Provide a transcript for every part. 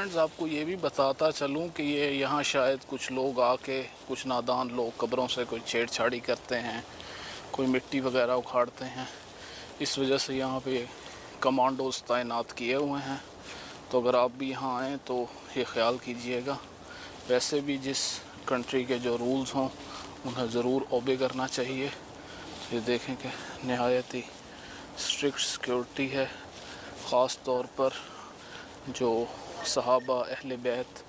Friends, आपको ये भी बताता चलूँ कि ये यहाँ शायद कुछ लोग आके, कुछ नादान लोग कब्रों से कोई छेड़छाड़ी करते हैं, कोई मिट्टी वगैरह उखाड़ते हैं। इस वजह से यहाँ पे कमांडोज तैनात किए हुए हैं। तो अगर आप भी यहाँ आएँ तो ये ख्याल कीजिएगा। वैसे भी जिस कंट्री के जो रूल्स हों उन्हें ज़रूर ओबे करना चाहिए। ये देखें कि नहायत ही स्ट्रिक्ट सिक्योरिटी है, ख़ास तौर पर जो सहाबा अहले बैत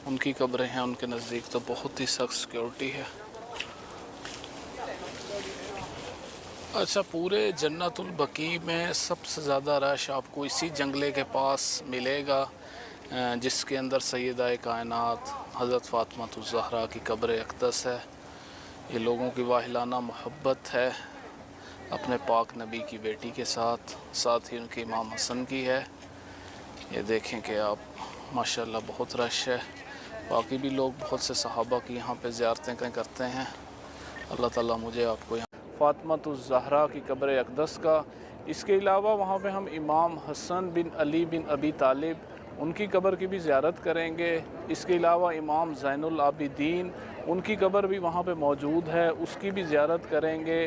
उनकी कब्रें हैं, उनके नज़दीक तो बहुत ही सख्त सिक्योरिटी है। अच्छा, पूरे जन्नतुल बकी में सबसे ज़्यादा रश आपको इसी जंगले के पास मिलेगा जिसके अंदर सैयदा कायनात हज़रत फ़ातिमा ज़हरा की कब्र अक़दस है। ये लोगों की वाहिलाना मोहब्बत है अपने पाक नबी की बेटी के साथ, साथ ही उनके इमाम हसन की है। ये देखें कि आप माशाल्लाह बहुत रश है। बाकी भी लोग बहुत से सहाबा की यहाँ पे ज़ियारतें करते हैं। अल्लाह ताला मुझे आपको यहाँ फ़ातिमा ज़हरा की कब्र अक़दस का, इसके अलावा वहाँ पे हम इमाम हसन बिन अली बिन अबी तालिब उनकी कब्र की भी ज़ियारत करेंगे। इसके अलावा इमाम ज़ैनुल आबिदीन उनकी कब्र भी वहाँ पे मौजूद है, उसकी भी ज़ियारत करेंगे।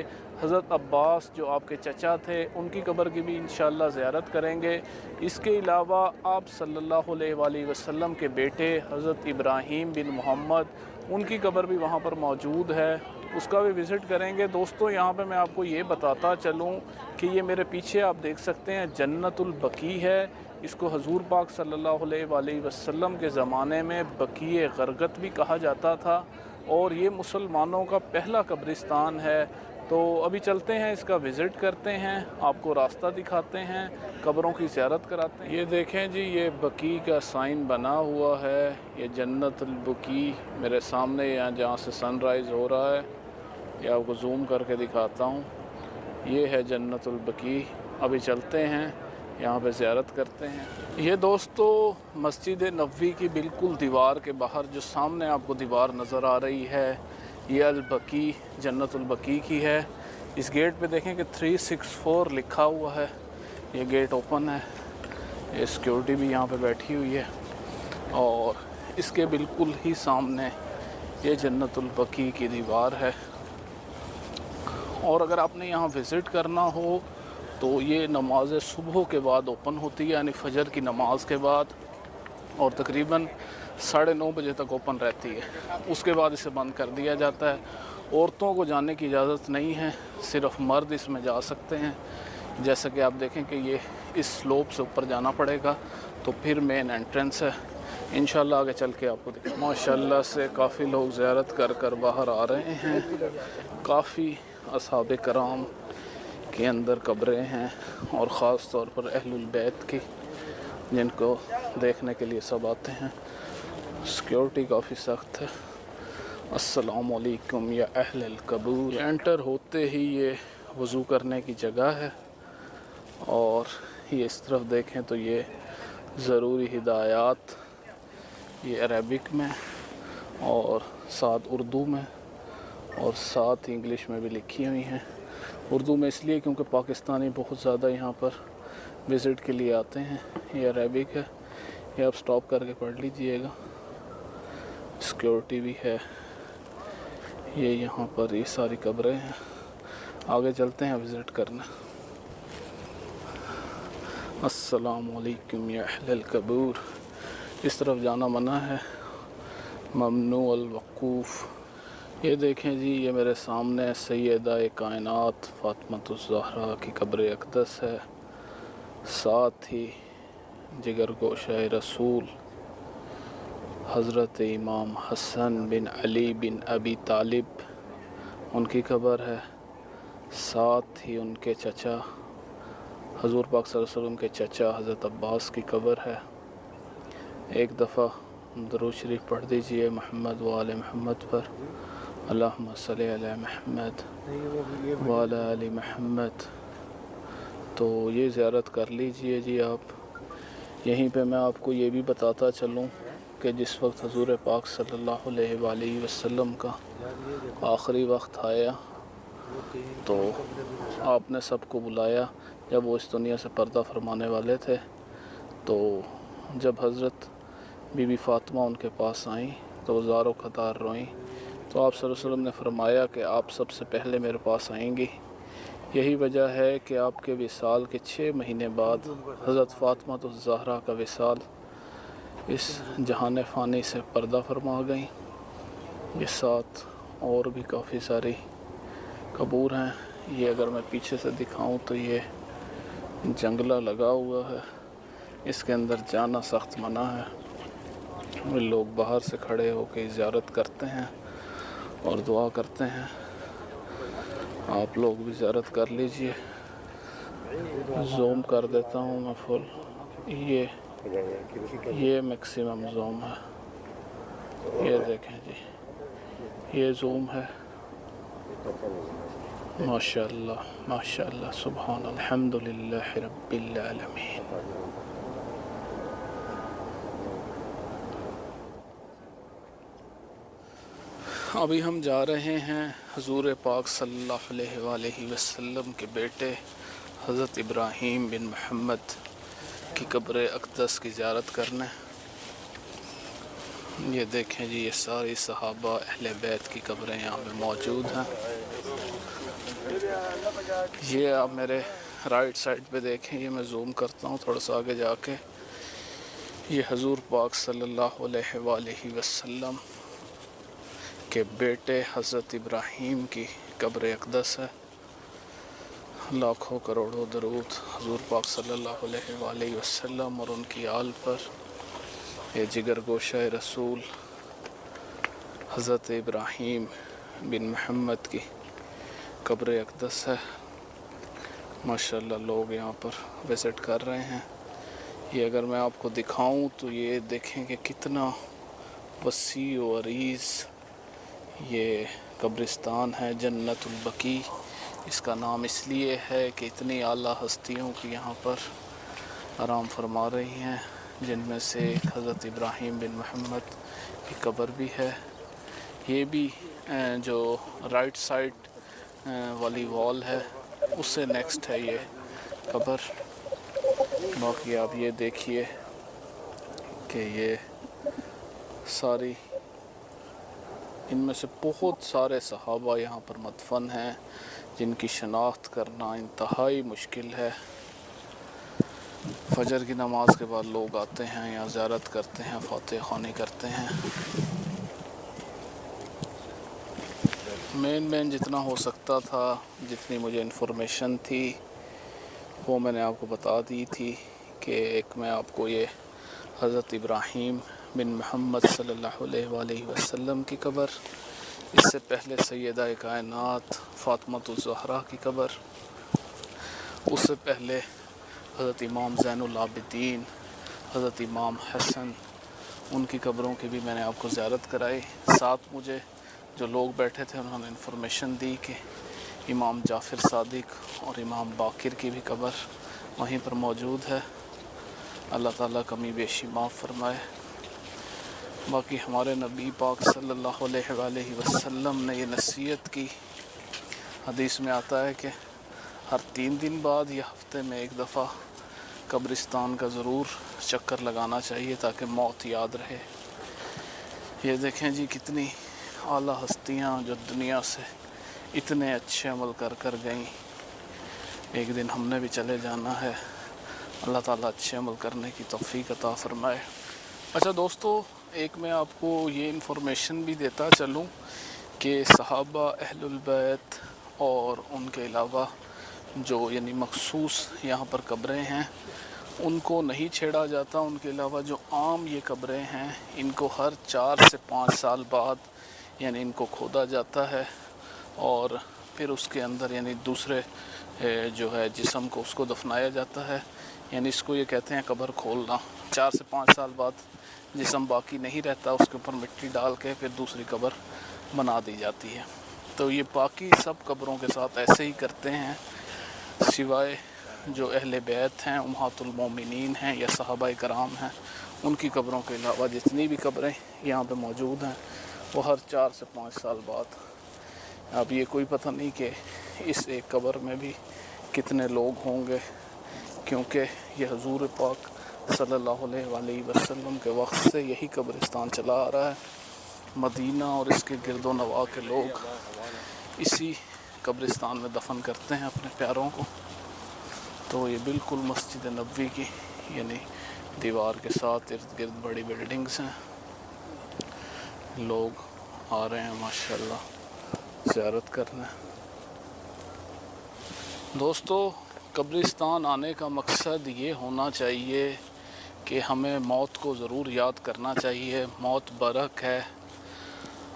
हज़रत अब्बास जो आपके चचा थे उनकी कब्र की भी इंशाअल्लाह ज़ियारत करेंगे। इसके अलावा आप सल्लल्लाहु अलैहि वसल्लम के बेटे हज़रत इब्राहीम बिन मोहम्मद उनकी कब्र भी वहाँ पर मौजूद है, उसका भी विज़िट करेंगे। दोस्तों, यहाँ पे मैं आपको ये बताता चलूँ कि ये मेरे पीछे आप देख सकते हैं जन्नतुल बकी है। इसको हजूर पाक सल्लल्लाहु अलैहि वसल्लम के ज़माने में बकीए गरगत भी कहा जाता था और ये मुसलमानों का पहला कब्रिस्तान है। तो अभी चलते हैं, इसका विज़िट करते हैं, आपको रास्ता दिखाते हैं, कब्रों की ज़ियारत कराते हैं। ये देखें जी, ये बकी का साइन बना हुआ है। ये जन्नतुल बकी मेरे सामने यहाँ जहाँ से सनराइज़ हो रहा है, ये आपको जूम करके दिखाता हूँ। ये है जन्नतुल बकी। अभी चलते हैं, यहाँ पे ज़ियारत करते हैं। ये दोस्तों मस्जिद नबवी की बिल्कुल दीवार के बाहर जो सामने आपको दीवार नज़र आ रही है, ये अल बकी जन्नतुल बकी की है। इस गेट पे देखें कि 364 लिखा हुआ है। ये गेट ओपन है, ये सिक्योरिटी भी यहाँ पे बैठी हुई है और इसके बिल्कुल ही सामने ये जन्नतुल बकी की दीवार है। और अगर आपने यहाँ विज़िट करना हो तो ये नमाज सुबह के बाद ओपन होती है, यानी फ़जर की नमाज के बाद, और तकरीबन 9:30 बजे तक ओपन रहती है। उसके बाद इसे बंद कर दिया जाता है। औरतों को जाने की इजाज़त नहीं है, सिर्फ मर्द इसमें जा सकते हैं। जैसा कि आप देखें कि ये इस स्लोप से ऊपर जाना पड़ेगा तो फिर मेन एंट्रेंस है। इंशाल्लाह आगे चल के आपको दिखा। माशाल्लाह से काफ़ी लोग ज़ियारत कर कर बाहर आ रहे हैं। काफ़ी असहाबे कराम के अंदर कब्रें हैं और ख़ास तौर पर अहलुल बैत की, जिनको देखने के लिए सब आते हैं। सिक्योरिटी काफ़ी सख्त है। अस्सलामु अलैकुम या अहलल कबूर। एंटर होते ही ये वज़ू करने की जगह है और ये इस तरफ देखें तो ये ज़रूरी हिदायत ये अरबिक में और साथ उर्दू में और साथ इंग्लिश में भी लिखी हुई हैं। उर्दू में इसलिए क्योंकि पाकिस्तानी बहुत ज़्यादा यहाँ पर विज़िट के लिए आते हैं। ये अरबिक है, ये आप स्टॉप करके पढ़ लीजिएगा। सिक्योरिटी भी है। ये यहाँ पर ये सारी कब्रें हैं। आगे चलते हैं विज़िट करना। अस्सलामु अलैकुम या अहलल कबूर। इस तरफ जाना मना है, ममनू अल वक़ूफ़। ये देखें जी, ये मेरे सामने सैयदा कायनात फ़ातिमा ज़हरा की कब्र अक़दस है। साथ ही जिगर गोशा रसूल हज़रत इमाम हसन बिन अली बिन अबी तालिब उनकी कब्र है। साथ ही उनके चचा हज़ूर पाक सल्लल्लाहु अलैहि वसल्लम के चचा हज़रत अब्बास की कब्र है। एक दफ़ा दरूद शरीफ पढ़ दीजिए मोहम्मद व आले मोहम्मद पर। अल्लाहुम्मा सल्ली अला मुहम्मद व अला आलि मुहम्मद। तो ये ज़ियारत कर लीजिए जी आप। यहीं पे मैं आपको ये भी बताता चलूँ कि जिस वक्त हज़ूर पाक सल्लल्लाहु अलैहि वसल्लम का आखिरी वक्त आया तो आपने सबको बुलाया। जब वो इस दुनिया से पर्दा फरमाने वाले थे तो जब हज़रत बीबी फ़ातिमा उनके पास आईं तो ज़ारो क़तार रोईं, तो आप सल्लल्लाहु अलैहि वसल्लम ने फ़रमाया कि आप सबसे पहले मेरे पास आएंगी। यही वजह है कि आपके विसाल के 6 महीने बाद हज़रत फ़ातिमा तो ज़हरा का विसाल इस जहान फ़ानी से पर्दा फरमा गई। ये साथ और भी काफ़ी सारी कब्र हैं। ये अगर मैं पीछे से दिखाऊं तो ये जंगला लगा हुआ है, इसके अंदर जाना सख्त मना है। लोग बाहर से खड़े होकर ज़ियारत करते हैं और दुआ करते हैं। आप लोग भी ज़ियारत कर लीजिए। ज़ूम कर देता हूँ मैं फुल। ये मैक्सिमम ज़ूम है, ये देखें जी, ये ज़ूम है। माशाअल्लाह माशाअल्लाह, सुभान अल्हम्दुलिल्लाह रब्बिल आलमीन। अभी हम जा रहे हैं हुज़ूर पाक सल्लल्लाहु अलैहि वसल्लम के बेटे हज़रत इब्राहीम बिन मोहम्मद की कब्र अक़दस की ज़ियारत करने। ये देखें जी, ये सारी सहाबा अहले बैत की कब्रें यहाँ पे मौजूद हैं। ये आप मेरे राइट साइड पे देखें, ये मैं ज़ूम करता हूँ थोड़ा सा आगे जाके। ये हुज़ूर पाक सल्लल्लाहु अलैहि वसल्लम के बेटे हज़रत इब्राहीम की कब्र अक़दस है। लाखों करोड़ों दरूद हुज़ूर पाक सल्लल्लाहु अलैहि वसल्लम और उनकी आल पर। ये जिगर गोशा रसूल हज़रत इब्राहीम बिन मोहम्मद की कब्र अक़दस है। माशाअल्लाह लोग यहाँ पर विज़िट कर रहे हैं। ये अगर मैं आपको दिखाऊं तो ये देखें कि कितना वसी व अरीज़ ये कब्रिस्तान है। जन्नतुल बकी इसका नाम इसलिए है कि इतनी आला हस्तियों की यहाँ पर आराम फरमा रही हैं, जिनमें से एक हज़रत इब्राहीम बिन मोहम्मद की कब्र भी है। ये भी जो राइट साइड वाली वॉल है उससे नेक्स्ट है ये कब्र। बाकी आप ये देखिए कि ये सारी, इनमें से बहुत सारे सहाबा यहाँ पर मदफन हैं जिनकी शनाख्त करना इंतहाई मुश्किल है। फजर की नमाज के बाद लोग आते हैं यहाँ ज़ियारत करते हैं, फातिहा ख़्वानी करते हैं। मेन जितना हो सकता था, जितनी मुझे इन्फॉर्मेशन थी वो मैंने आपको बता दी थी कि एक मैं आपको ये हज़रत इब्राहीम बिन मोहम्मद सल्लल्लाहु अलैहि वसल्लम की कब्र, इससे पहले सैयदा कायनात फ़ातिमा ज़हरा की कब्र, उससे पहले हज़रत इमाम ज़ैनुल आबिदीन, हज़रत इमाम हसन, उनकी कब्रों की भी मैंने आपको ज़ियारत कराई। साथ मुझे जो लोग बैठे थे उन्होंने इन्फॉर्मेशन दी कि इमाम जाफ़र सादिक और इमाम बाकिर की भी कब्र वहीं पर मौजूद है। अल्लाह ताला कमी बेशी माफ़ फरमाए। बाकी हमारे नबी पाक सल्लल्लाहु अलैहि वसल्लम ने ये नसीहत की, हदीस में आता है कि हर 3 दिन बाद या हफ्ते में एक दफ़ा कब्रिस्तान का ज़रूर चक्कर लगाना चाहिए ताकि मौत याद रहे। ये देखें जी, कितनी आला हस्तियाँ जो दुनिया से इतने अच्छे अमल कर कर गईं। एक दिन हमने भी चले जाना है। अल्लाह ताला अच्छे अमल करने की तौफ़ीक अता फ़रमाए। अच्छा दोस्तों, एक मैं आपको ये इन्फॉर्मेशन भी देता चलूँ कि सहाबा अहलुल बैत और उनके अलावा जो यानी मखसूस यहाँ पर कब्रें हैं उनको नहीं छेड़ा जाता। उनके अलावा जो आम ये कब्रें हैं इनको हर 4 से 5 साल बाद यानी इनको खोदा जाता है और फिर उसके अंदर यानी दूसरे जो है जिस्म को उसको दफनाया जाता है। यानी इसको ये कहते हैं कब्र खोलना। 4 से 5 साल बाद जिस्म बाकी नहीं रहता, उसके ऊपर मिट्टी डाल के फिर दूसरी कब्र बना दी जाती है। तो ये बाकी सब कब्रों के साथ ऐसे ही करते हैं, सिवाय जो अहले बैत हैं, उम्महातुल मोमिनीन हैं या सहाबाए कराम हैं, उनकी कब्रों के अलावा जितनी भी कब्रें यहाँ पे मौजूद हैं वो हर 4 से 5 साल बाद। अब ये कोई पता नहीं कि इस एक कब्र में भी कितने लोग होंगे, क्योंकि ये हुज़ूर पाक صلی اللہ علیہ وآلہ وسلم کے وقت سے یہی قبرستان چلا آ رہا ہے. مدینہ اور اس کے گرد و نواح کے لوگ اسی قبرستان میں دفن کرتے ہیں اپنے پیاروں کو. تو یہ بالکل مسجد نبوی کی یعنی دیوار کے ساتھ ارد گرد بڑی بلڈنگز ہیں. لوگ آ رہے ہیں ماشاءاللہ زیارت کرنے. دوستو قبرستان آنے کا مقصد یہ ہونا چاہیے کہ ہمیں موت کو ضرور یاد کرنا چاہیے. موت برحق ہے.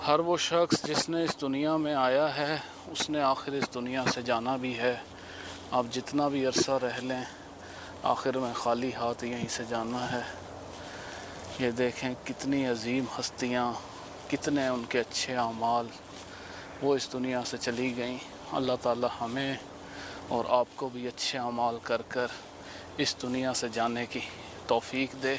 ہر وہ شخص جس نے اس دنیا میں آیا ہے اس نے آخر اس دنیا سے جانا بھی ہے. آپ جتنا بھی عرصہ رہ لیں آخر میں خالی ہاتھ یہیں سے جانا ہے. یہ دیکھیں کتنی عظیم ہستیاں، کتنے ان کے اچھے اعمال وہ اس دنیا سے چلی گئیں. اللہ تعالی ہمیں اور آپ کو بھی اچھے اعمال کر کر اس دنیا سے جانے کی توفیق دے.